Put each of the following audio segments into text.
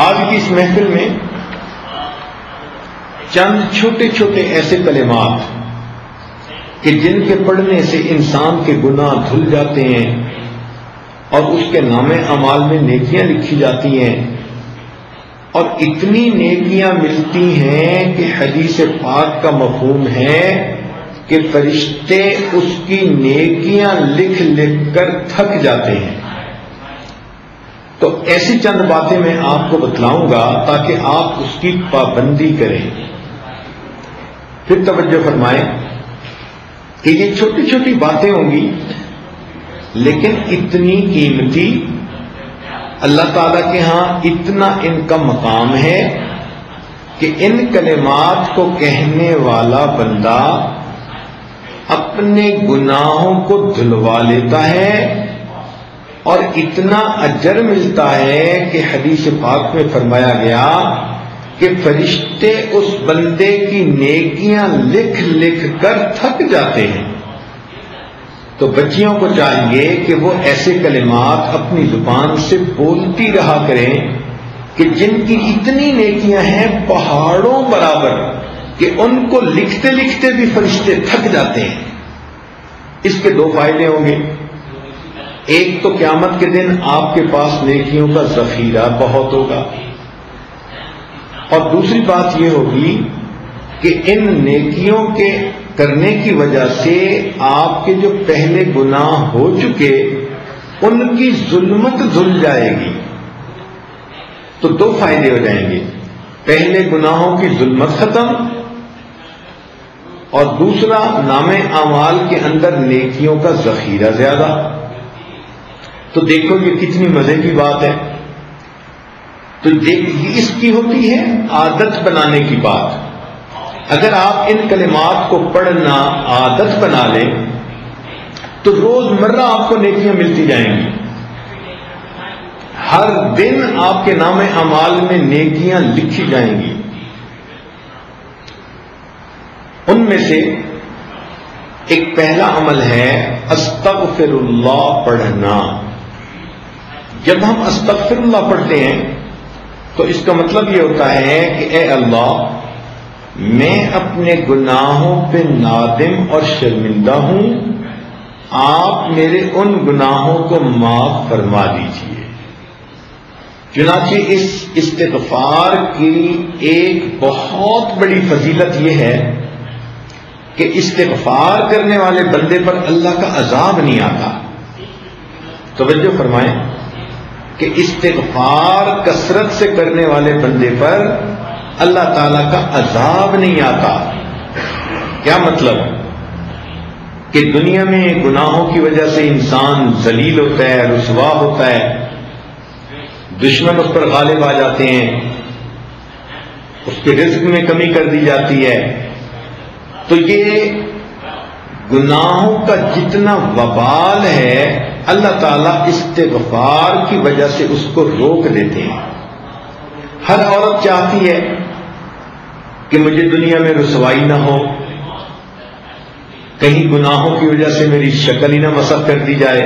آج کی اس محفل میں چند چھوٹے چھوٹے ایسے کلمات کہ جن کے پڑھنے سے انسان کے گناہ دھل جاتے ہیں اور اس کے نامے اعمال میں نیکیاں لکھی جاتی ہیں، اور اتنی نیکیاں ملتی ہیں کہ حدیث پاک کا مفہوم ہے کہ فرشتے اس کی نیکیاں لکھ لکھ کر تھک جاتے ہیں۔ تو ایسی چند باتیں میں آپ کو بتلاؤں گا تاکہ آپ اس کی پابندی کریں۔ پھر توجہ فرمائیں کہ یہ چھوٹی چھوٹی باتیں ہوں گی لیکن اتنی قیمتی، اللہ تعالیٰ کے ہاں اتنا ان کا مقام ہے کہ ان کلمات کو کہنے والا بندہ اپنے گناہوں کو دھلوا لیتا ہے اور اتنا اجر ملتا ہے کہ حدیث پاک میں فرمایا گیا کہ فرشتے اس بندے کی نیکیاں لکھ لکھ کر تھک جاتے ہیں۔ تو بچیوں کو چاہیے کہ وہ ایسے کلمات اپنی زبان سے بولتی رہا کریں کہ جن کی اتنی نیکیاں ہیں پہاڑوں برابر کہ ان کو لکھتے لکھتے بھی فرشتے تھک جاتے ہیں۔ اس کے دو فائدے ہوں گے۔ ایک تو قیامت کے دن آپ کے پاس نیکیوں کا ذخیرہ بہت ہوگا، اور دوسری بات یہ ہوگی کہ ان نیکیوں کے کرنے کی وجہ سے آپ کے جو پہلے گناہ ہو چکے ان کی ظلمت دھل جائے گی۔ تو دو فائدے ہو جائیں گے، پہلے گناہوں کی ظلمت ختم، اور دوسرا نامے اعمال کے اندر نیکیوں کا ذخیرہ زیادہ۔ تو دیکھو یہ کتنی مزے کی بات ہے۔ تو اس کی ہوتی ہے عادت بنانے کی بات۔ اگر آپ ان کلمات کو پڑھنا عادت بنا لیں تو روز مرہ آپ کو نیکیاں ملتی جائیں گی۔ ہر دن آپ کے نام اعمال میں نیکیاں لکھی جائیں گی۔ ان میں سے ایک پہلا عمل ہے استغفر اللہ پڑھنا۔ جب ہم استغفر اللہ پڑھتے ہیں تو اس کا مطلب یہ ہوتا ہے کہ اے اللہ، میں اپنے گناہوں پہ نادم اور شرمندہ ہوں، آپ میرے ان گناہوں کو معاف فرما دیجیے۔ چنانچہ اس استغفار کی ایک بہت بڑی فضیلت یہ ہے کہ استغفار کرنے والے بندے پر اللہ کا عذاب نہیں آتا۔ توجہ فرمائیں کہ استغفار کثرت سے کرنے والے بندے پر اللہ تعالیٰ کا عذاب نہیں آتا۔ کیا مطلب؟ کہ دنیا میں گناہوں کی وجہ سے انسان ذلیل ہوتا ہے، رسوا ہوتا ہے، دشمن اس پر غالب آ جاتے ہیں، اس کے رزق میں کمی کر دی جاتی ہے۔ تو یہ گناہوں کا جتنا وبال ہے اللہ تعالیٰ استغفار کی وجہ سے اس کو روک دیتے ہیں۔ ہر عورت چاہتی ہے کہ مجھے دنیا میں رسوائی نہ ہو، کہیں گناہوں کی وجہ سے میری شکل ہی نہ مسخ کر دی جائے،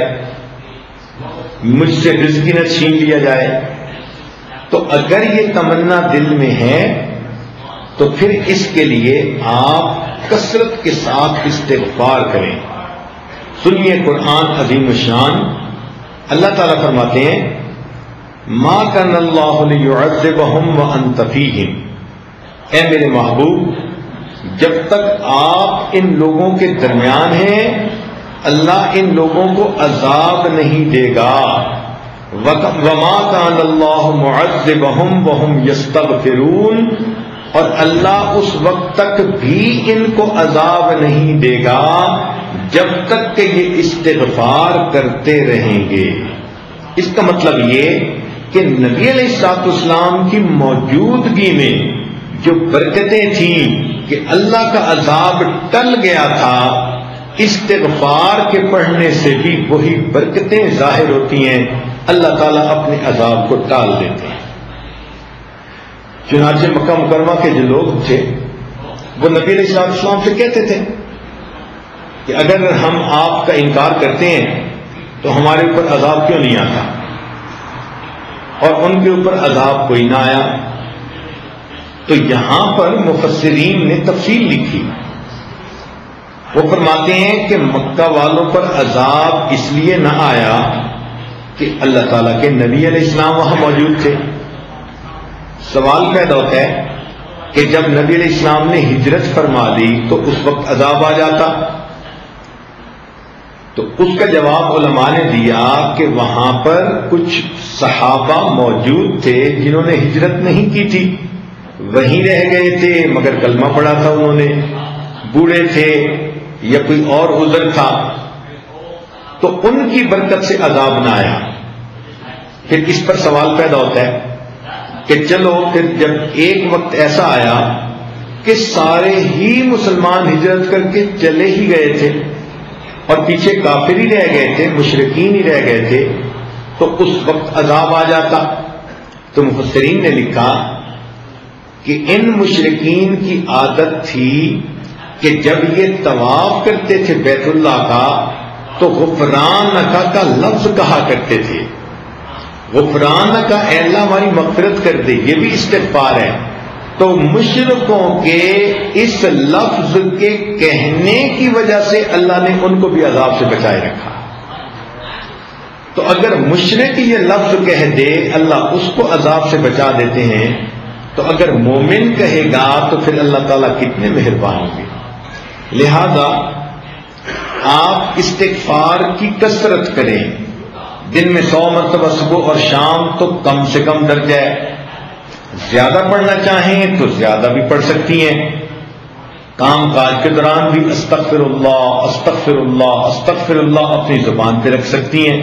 مجھ سے رزق ہی نہ چھین لیا جائے۔ تو اگر یہ تمنا دل میں ہے تو پھر اس کے لیے آپ کثرت کے ساتھ استغفار کریں۔ سنیے قرآن عظیم الشان، اللہ تعالیٰ فرماتے ہیں ما کان اللہ لیعذبہم وانت فیہم، اے میرے محبوب جب تک آپ ان لوگوں کے درمیان ہیں اللہ ان لوگوں کو عذاب نہیں دے گا۔ وما کان اللہ معذبہم وہم یستغفرون، اور اللہ اس وقت تک بھی ان کو عذاب نہیں دے گا جب تک کہ یہ استغفار کرتے رہیں گے۔ اس کا مطلب یہ کہ نبی علیہ الصلوۃ والسلام کی موجودگی میں جو برکتیں تھیں کہ اللہ کا عذاب ٹل گیا تھا، استغفار کے پڑھنے سے بھی وہی برکتیں ظاہر ہوتی ہیں، اللہ تعالیٰ اپنے عذاب کو ٹال دیتے ہیں۔ چنانچہ مکہ مکرمہ کے جو لوگ تھے وہ نبی علیہ الصلوۃ والسلام سے کہتے تھے کہ اگر ہم آپ کا انکار کرتے ہیں تو ہمارے اوپر عذاب کیوں نہیں آتا؟ اور ان کے اوپر عذاب کوئی نہ آیا. تو یہاں پر مفسرین نے تفصیل لکھی. وہ فرماتے ہیں کہ مکہ والوں پر عذاب اس لیے نہ آیا کہ اللہ تعالیٰ کے نبی علیہ السلام وہاں موجود تھے. سوال پیدا ہوتا ہے کہ جب نبی علیہ السلام نے ہجرت فرما لی تو اس وقت عذاب آ جاتا. تو اس کا جواب علماء نے دیا کہ وہاں پر کچھ صحابہ موجود تھے جنہوں نے ہجرت نہیں کی تھی، وہیں رہ گئے تھے مگر کلمہ پڑھا تھا انہوں نے، بوڑھے تھے یا کوئی اور عذر تھا، تو ان کی برکت سے عذاب نہ آیا. پھر اس پر سوال پیدا ہوتا ہے کہ چلو پھر جب ایک وقت ایسا آیا کہ سارے ہی مسلمان ہجرت کر کے چلے ہی گئے تھے اور پیچھے کافر ہی رہ گئے تھے، مشرکین ہی رہ گئے تھے، تو اس وقت عذاب آ جاتا. تو مفسرین نے لکھا کہ ان مشرکین کی عادت تھی کہ جب یہ طواف کرتے تھے بیت اللہ کا تو غفرانک کا لفظ کہا کرتے تھے. غفرانک کا، اے اللہ ہماری مغفرت کر دے، یہ بھی استغفار ہے. تو مشرکوں کے اس لفظ کے کہنے کی وجہ سے اللہ نے ان کو بھی عذاب سے بچائے رکھا. تو اگر مشرک یہ لفظ کہہ دے اللہ اس کو عذاب سے بچا دیتے ہیں، تو اگر مومن کہے گا تو پھر اللہ تعالیٰ کتنے مہربان ہوں گے. لہذا آپ استغفار کی کثرت کریں. دن میں 100 مرتبہ صبح اور شام تو کم سے کم درجہ ہے. زیادہ پڑھنا چاہیں تو زیادہ بھی پڑھ سکتی ہیں. کام کاج کے دوران بھی استغفر اللہ استغفر اللہ استغفر اللہ اپنی زبان پہ رکھ سکتی ہیں.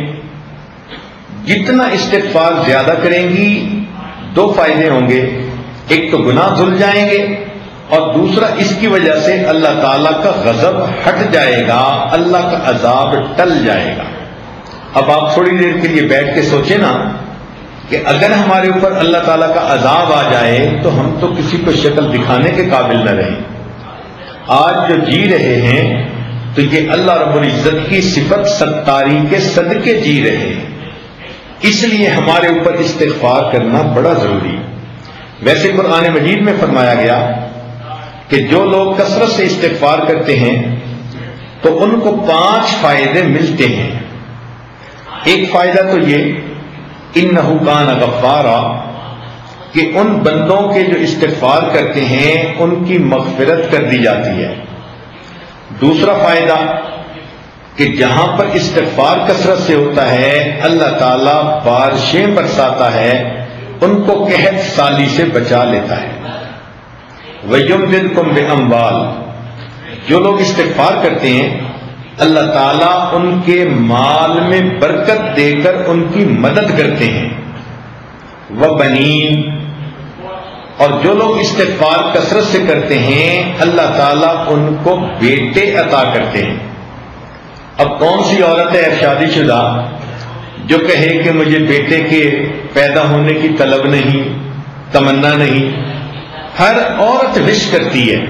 جتنا استغفار زیادہ کریں گی 2 فائدے ہوں گے. ایک تو گناہ دھل جائیں گے، اور دوسرا اس کی وجہ سے اللہ تعالیٰ کا غضب ہٹ جائے گا، اللہ کا عذاب ٹل جائے گا. اب آپ تھوڑی دیر کے لیے بیٹھ کے سوچیں نا کہ اگر ہمارے اوپر اللہ تعالیٰ کا عذاب آ جائے تو ہم تو کسی کو شکل دکھانے کے قابل نہ رہیں. آج جو جی رہے ہیں تو یہ اللہ رب العزت کی صفت ستاری کے صدقے جی رہے ہیں. اس لیے ہمارے اوپر استغفار کرنا بڑا ضروری. ویسے قرآن مجید میں فرمایا گیا کہ جو لوگ کثرت سے استغفار کرتے ہیں تو ان کو 5 فائدے ملتے ہیں. ایک فائدہ تو یہ انہ کان غفارا، کہ ان بندوں کے جو استغفار کرتے ہیں ان کی مغفرت کر دی جاتی ہے. دوسرا فائدہ کہ جہاں پر استغفار کثرت سے ہوتا ہے اللہ تعالیٰ بارشیں برساتا ہے، ان کو قحط سالی سے بچا لیتا ہے. وَيُمْدِدْكُمْ بِأَمْوَالٍ، جو لوگ استغفار کرتے ہیں اللہ تعالیٰ ان کے مال میں برکت دے کر ان کی مدد کرتے ہیں. وَبَنِينَ، اور جو لوگ استغفار کثرت سے کرتے ہیں اللہ تعالیٰ ان کو بیٹے عطا کرتے ہیں. اب کون سی عورت ہے شادی شدہ جو کہے کہ مجھے بیٹے کے پیدا ہونے کی طلب نہیں، تمنا نہیں؟ ہر عورت وش کرتی ہے.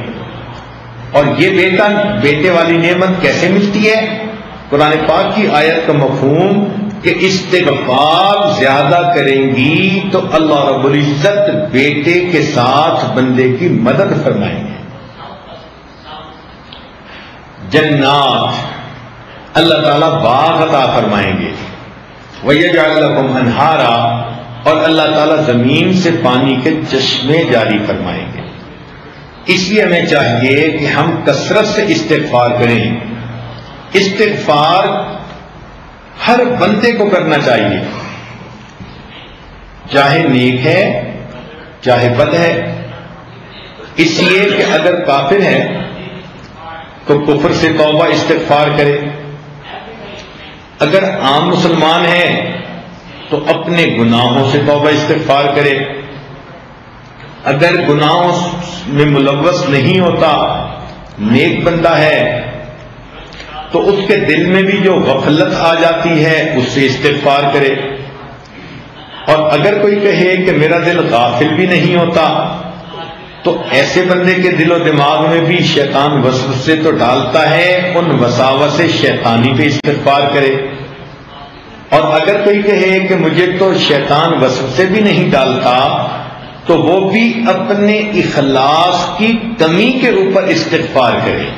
اور یہ بیٹے والی نعمت کیسے ملتی ہے؟ قرآن پاک کی آیت کا مفہوم کہ استغفار زیادہ کریں گی تو اللہ رب العزت بیٹے کے ساتھ بندے کی مدد فرمائیں گے. جنات، اللہ تعالیٰ باغ عطا فرمائیں گے. وَيَجْعَلْ لَكُمْ أَنْهَارًا، اور اللہ تعالیٰ زمین سے پانی کے چشمے جاری فرمائیں گے. اس لیے ہمیں چاہیے کہ ہم کثرت سے استغفار کریں. استغفار ہر بندے کو کرنا چاہیے، چاہے نیک ہے چاہے بد ہے. اس لیے کہ اگر کافر ہے تو کفر سے توبہ استغفار کرے، اگر عام مسلمان ہے تو اپنے گناہوں سے توبہ استغفار کرے، اگر گناہوں میں ملوث نہیں ہوتا، نیک بندہ ہے، تو اس کے دل میں بھی جو غفلت آ جاتی ہے اس سے استغفار کرے. اور اگر کوئی کہے کہ میرا دل غافل بھی نہیں ہوتا، تو ایسے بندے کے دل و دماغ میں بھی شیطان وسوسے تو ڈالتا ہے، ان وساوس شیطانی پہ استغفار کرے. اور اگر کوئی کہے کہ مجھے تو شیطان وسوسے بھی نہیں ڈالتا، تو وہ بھی اپنے اخلاص کی کمی کے اوپر استغفار کرے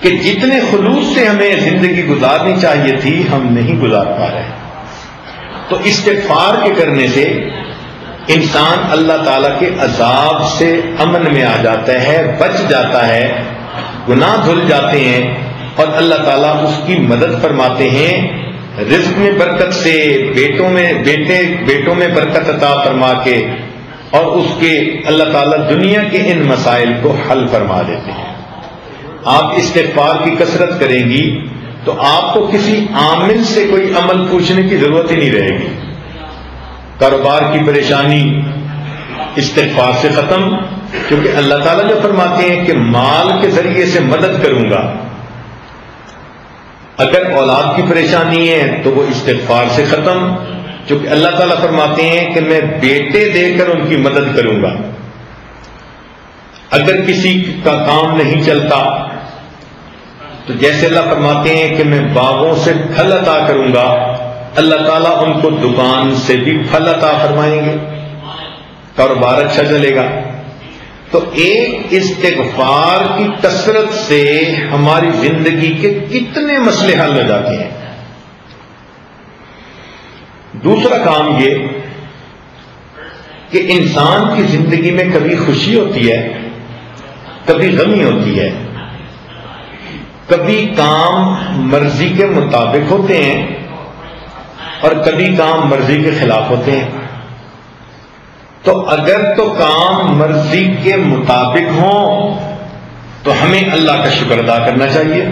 کہ جتنے خلوص سے ہمیں زندگی گزارنی چاہیے تھی ہم نہیں گزار پا رہے۔ تو استغفار کے کرنے سے انسان اللہ تعالیٰ کے عذاب سے امن میں آ جاتا ہے، بچ جاتا ہے، گناہ دھل جاتے ہیں، اور اللہ تعالیٰ اس کی مدد فرماتے ہیں، رزق میں برکت سے، بیٹوں میں برکت عطا فرما کے، اور اس کے اللہ تعالیٰ دنیا کے ان مسائل کو حل فرما دیتے ہیں۔ آپ استغفار کی کثرت کریں گی تو آپ کو کسی عامل سے کوئی عمل پوچھنے کی ضرورت ہی نہیں رہے گی۔ کاروبار کی پریشانی استغفار سے ختم، کیونکہ اللہ تعالیٰ جو فرماتے ہیں کہ مال کے ذریعے سے مدد کروں گا۔ اگر اولاد کی پریشانی ہے تو وہ استغفار سے ختم، کیونکہ اللہ تعالیٰ فرماتے ہیں کہ میں بیٹے دے کر ان کی مدد کروں گا۔ اگر کسی کا کام نہیں چلتا تو جیسے اللہ فرماتے ہیں کہ میں باغوں سے پھل عطا کروں گا، اللہ تعالیٰ ان کو دکان سے بھی پھل عطا فرمائیں گے، کاروبار اچھا چلے گا۔ تو ایک استغفار کی کثرت سے ہماری زندگی کے کتنے مسئلے حل ہو جاتے ہیں۔ دوسرا کام یہ کہ انسان کی زندگی میں کبھی خوشی ہوتی ہے، کبھی غمی ہوتی ہے، کبھی کام مرضی کے مطابق ہوتے ہیں اور کبھی کام مرضی کے خلاف ہوتے ہیں۔ تو اگر تو کام مرضی کے مطابق ہوں تو ہمیں اللہ کا شکر ادا کرنا چاہیے،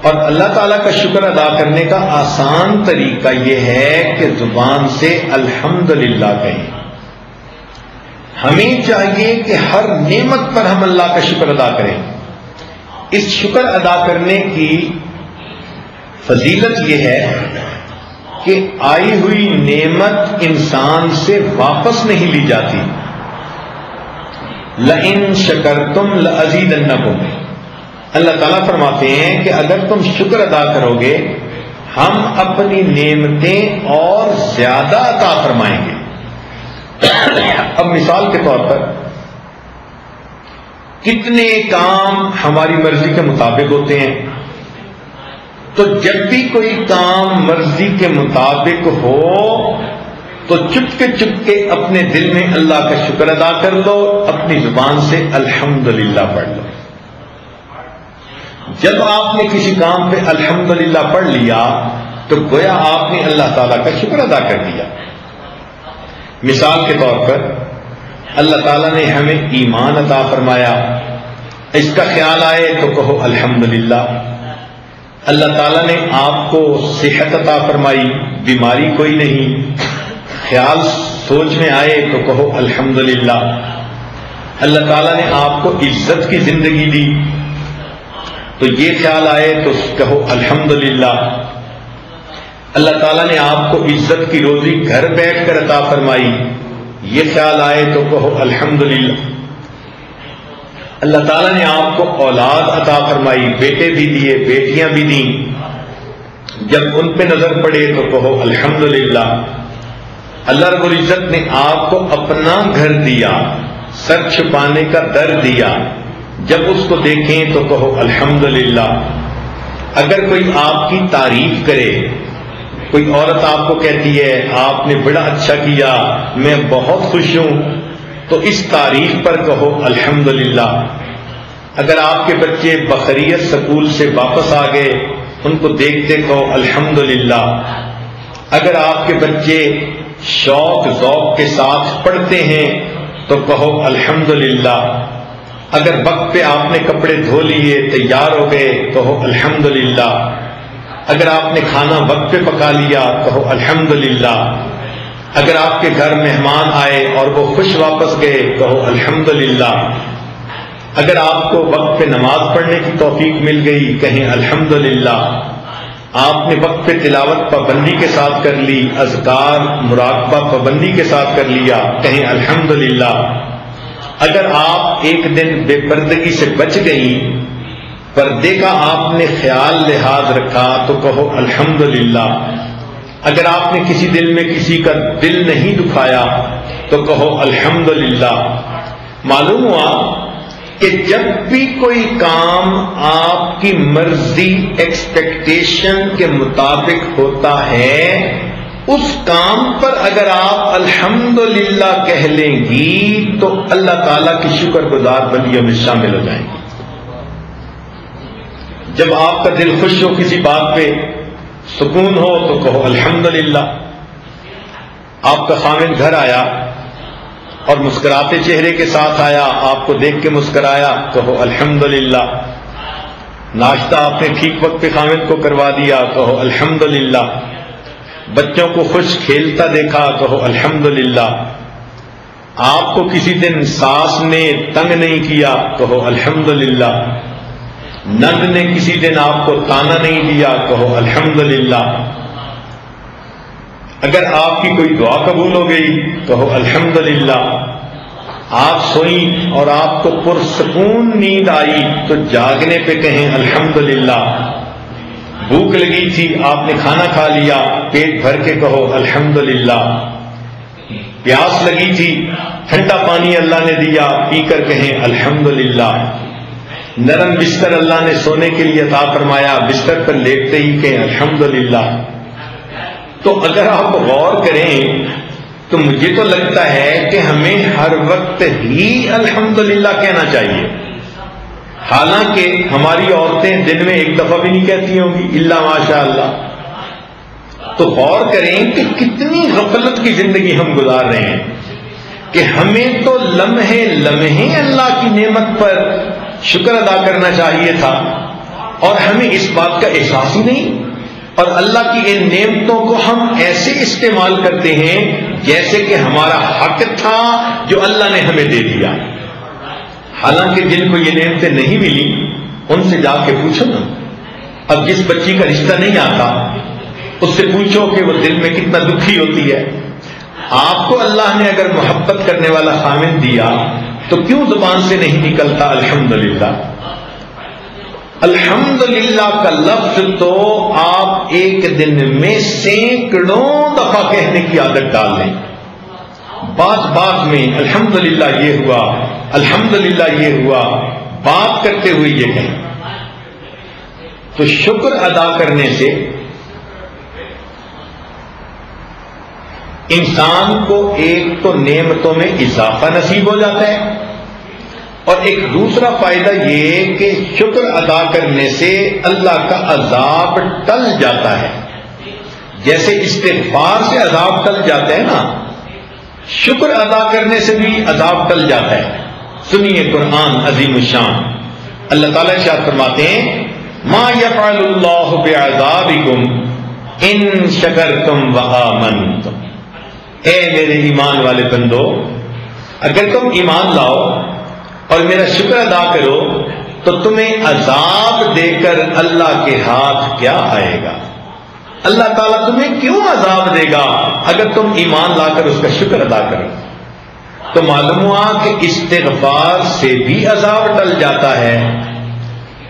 اور اللہ تعالیٰ کا شکر ادا کرنے کا آسان طریقہ یہ ہے کہ زبان سے الحمدللہ کہیں۔ ہمیں چاہیے کہ ہر نعمت پر ہم اللہ کا شکر ادا کریں۔ اس شکر ادا کرنے کی فضیلت یہ ہے کہ آئی ہوئی نعمت انسان سے واپس نہیں لی جاتی۔ لئن شکرتم لازیدنکم، اللہ تعالیٰ فرماتے ہیں کہ اگر تم شکر ادا کرو گے ہم اپنی نعمتیں اور زیادہ عطا فرمائیں گے۔ اب مثال کے طور پر کتنے کام ہماری مرضی کے مطابق ہوتے ہیں، تو جب بھی کوئی کام مرضی کے مطابق ہو تو چپکے اپنے دل میں اللہ کا شکر ادا کر لو، اپنی زبان سے الحمدللہ پڑھ لو۔ جب آپ نے کسی کام پہ الحمدللہ پڑھ لیا تو گویا آپ نے اللہ تعالیٰ کا شکر ادا کر دیا۔ مثال کے طور پر اللہ تعالیٰ نے ہمیں ایمان عطا فرمایا، اس کا خیال آئے تو کہو الحمدللہ۔ اللہ تعالیٰ نے آپ کو صحت عطا فرمائی، بیماری کوئی نہیں، خیال سوچ میں آئے تو کہو الحمدللہ۔ اللہ تعالیٰ نے آپ کو عزت کی زندگی دی تو یہ خیال آئے تو کہو الحمدللہ۔ اللہ تعالیٰ نے آپ کو عزت کی روزی گھر بیٹھ کر عطا فرمائی، یہ خیال آئے تو کہو الحمدللہ۔ اللہ تعالیٰ نے آپ کو اولاد عطا فرمائی، بیٹے بھی دیے، بیٹیاں بھی دیں، جب ان پہ نظر پڑے تو کہو الحمدللہ۔ اللہ رب العزت نے آپ کو اپنا گھر دیا، سر چھپانے کا در دیا، جب اس کو دیکھیں تو کہو الحمدللہ۔ اگر کوئی آپ کی تعریف کرے، کوئی عورت آپ کو کہتی ہے آپ نے بڑا اچھا کیا، میں بہت خوش ہوں، تو اس تعریف پر کہو الحمدللہ۔ اگر آپ کے بچے بخیریت سکول سے واپس آ گئے، ان کو دیکھتے کہو الحمدللہ۔ اگر آپ کے بچے شوق ذوق کے ساتھ پڑھتے ہیں تو کہو الحمدللہ۔ اگر وقت پہ آپ نے کپڑے دھو لیے، تیار ہو گئے، کہو الحمدللہ۔ اگر آپ نے کھانا وقت پہ پکا لیا، کہو الحمدللہ۔ اگر آپ کے گھر مہمان آئے اور وہ خوش واپس گئے، کہو الحمدللہ۔ اگر آپ کو وقت پہ نماز پڑھنے کی توفیق مل گئی، کہیں الحمدللہ۔ آپ نے وقت پہ تلاوت پابندی کے ساتھ کر لی، اذکار مراقبہ پابندی کے ساتھ کر لیا، کہیں الحمدللہ۔ اگر آپ ایک دن بے پردگی سے بچ گئی پردے کا آپ نے خیال لحاظ رکھا تو کہو الحمدللہ. اگر آپ نے کسی دل میں کسی کا دل نہیں دکھایا تو کہو الحمدللہ. معلوم ہوا کہ جب بھی کوئی کام آپ کی مرضی ایکسپیکٹیشن کے مطابق ہوتا ہے، اس کام پر اگر آپ الحمدللہ کہہ لیں گی تو اللہ تعالیٰ کی شکر گزار بندیوں میں شامل ہو جائیں گی. جب آپ کا دل خوش ہو، کسی بات پہ سکون ہو تو کہو الحمدللہ. آپ کا خاوند گھر آیا اور مسکراتے چہرے کے ساتھ آیا، آپ کو دیکھ کے مسکرایا، کہو الحمدللہ. ناشتہ آپ نے ٹھیک وقت پہ خاوند کو کروا دیا، کہو الحمدللہ. بچوں کو خوش کھیلتا دیکھا، کہو الحمدللہ. آپ کو کسی دن ساس نے تنگ نہیں کیا، کہو الحمدللہ. نند نے کسی دن آپ کو تانا نہیں دیا، کہو الحمدللہ. اگر آپ کی کوئی دعا قبول ہو گئی کہو الحمدللہ. آپ سوئیں اور آپ کو پرسکون نیند آئی تو جاگنے پہ کہیں الحمدللہ. بھوک لگی تھی، آپ نے کھانا کھا لیا، پیٹ بھر کے کہو الحمدللہ. پیاس لگی تھی، ٹھنڈا پانی اللہ نے دیا، پی کر کہیں الحمدللہ. نرم بستر اللہ نے سونے کے لیے عطا فرمایا، بستر پر لیٹتے ہی کہیں الحمدللہ. تو اگر آپ غور کریں تو مجھے تو لگتا ہے کہ ہمیں ہر وقت ہی الحمدللہ کہنا چاہیے. حالانکہ ہماری عورتیں دن میں ایک دفعہ بھی نہیں کہتی ہوں گی الا ماشاء اللہ. تو غور کریں کہ کتنی غفلت کی زندگی ہم گزار رہے ہیں کہ ہمیں تو لمحے لمحے اللہ کی نعمت پر شکر ادا کرنا چاہیے تھا اور ہمیں اس بات کا احساس ہی نہیں. اور اللہ کی ان نعمتوں کو ہم ایسے استعمال کرتے ہیں جیسے کہ ہمارا حق تھا جو اللہ نے ہمیں دے دیا. حالانکہ جن کو یہ نعمتیں نہیں ملی ان سے جا کے پوچھو نا. اب جس بچی کا رشتہ نہیں آتا اس سے پوچھو کہ وہ دل میں کتنا دکھی ہوتی ہے. آپ کو اللہ نے اگر محبت کرنے والا خامن دیا تو کیوں زبان سے نہیں نکلتا الحمدللہ. الحمدللہ کا لفظ تو آپ ایک دن میں سینکڑوں دفعہ کہنے کی عادت ڈال لیں. بات بات میں الحمدللہ یہ ہوا، الحمدللہ یہ ہوا، بات کرتے ہوئے یہ کہیں. تو شکر ادا کرنے سے انسان کو ایک تو نعمتوں میں اضافہ نصیب ہو جاتا ہے اور ایک دوسرا فائدہ یہ کہ شکر ادا کرنے سے اللہ کا عذاب ٹل جاتا ہے. جیسے استغفار سے عذاب ٹل جاتا ہے نا، شکر ادا کرنے سے بھی عذاب ٹل جاتا ہے. سنیے قرآن عظیم الشان. اللہ تعالیٰ ارشاد فرماتے ہیں ما یفعل اللہ بعذابکم ان شکرتم وآمنتم. اے میرے ایمان والے بندو، اگر تم ایمان لاؤ اور میرا شکر ادا کرو تو تمہیں عذاب دے کر اللہ کے ہاتھ کیا آئے گا. اللہ تعالیٰ تمہیں کیوں عذاب دے گا اگر تم ایمان لا کر اس کا شکر ادا کرو. تو معلوم ہوا کہ استغفار سے بھی عذاب ٹل جاتا ہے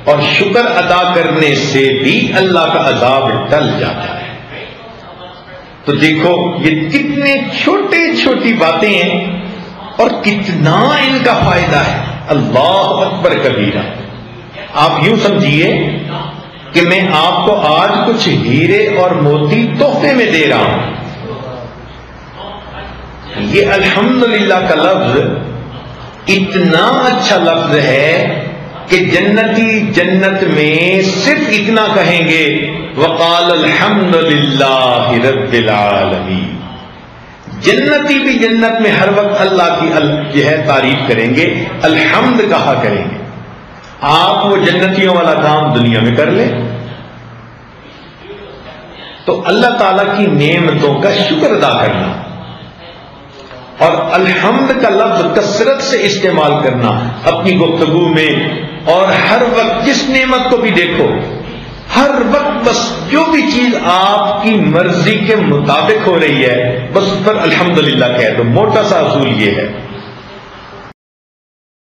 اور شکر ادا کرنے سے بھی اللہ کا عذاب ٹل جاتا ہے. تو دیکھو یہ کتنے چھوٹے چھوٹی باتیں ہیں اور کتنا ان کا فائدہ ہے. اللہ اکبر کبیرہ. آپ یوں سمجھیے کہ میں آپ کو آج کچھ ہیرے اور موتی تحفے میں دے رہا ہوں. یہ الحمدللہ کا لفظ اتنا اچھا لفظ ہے کہ جنتی جنت میں صرف اتنا کہیں گے وقال الحمدللہ رب العالمین. جنتی بھی جنت میں ہر وقت اللہ کی جو ہے تعریف کریں گے، الحمد کہا کریں گے. آپ وہ جنتیوں والا کام دنیا میں کر لیں تو اللہ تعالیٰ کی نعمتوں کا شکر ادا کرنا اور الحمد کا لفظ کثرت سے استعمال کرنا اپنی گفتگو میں، اور ہر وقت جس نعمت کو بھی دیکھو ہر وقت بس جو بھی چیز آپ کی مرضی کے مطابق ہو رہی ہے بس اس پر الحمدللہ کہہ دو. موٹا سا اصول یہ ہے.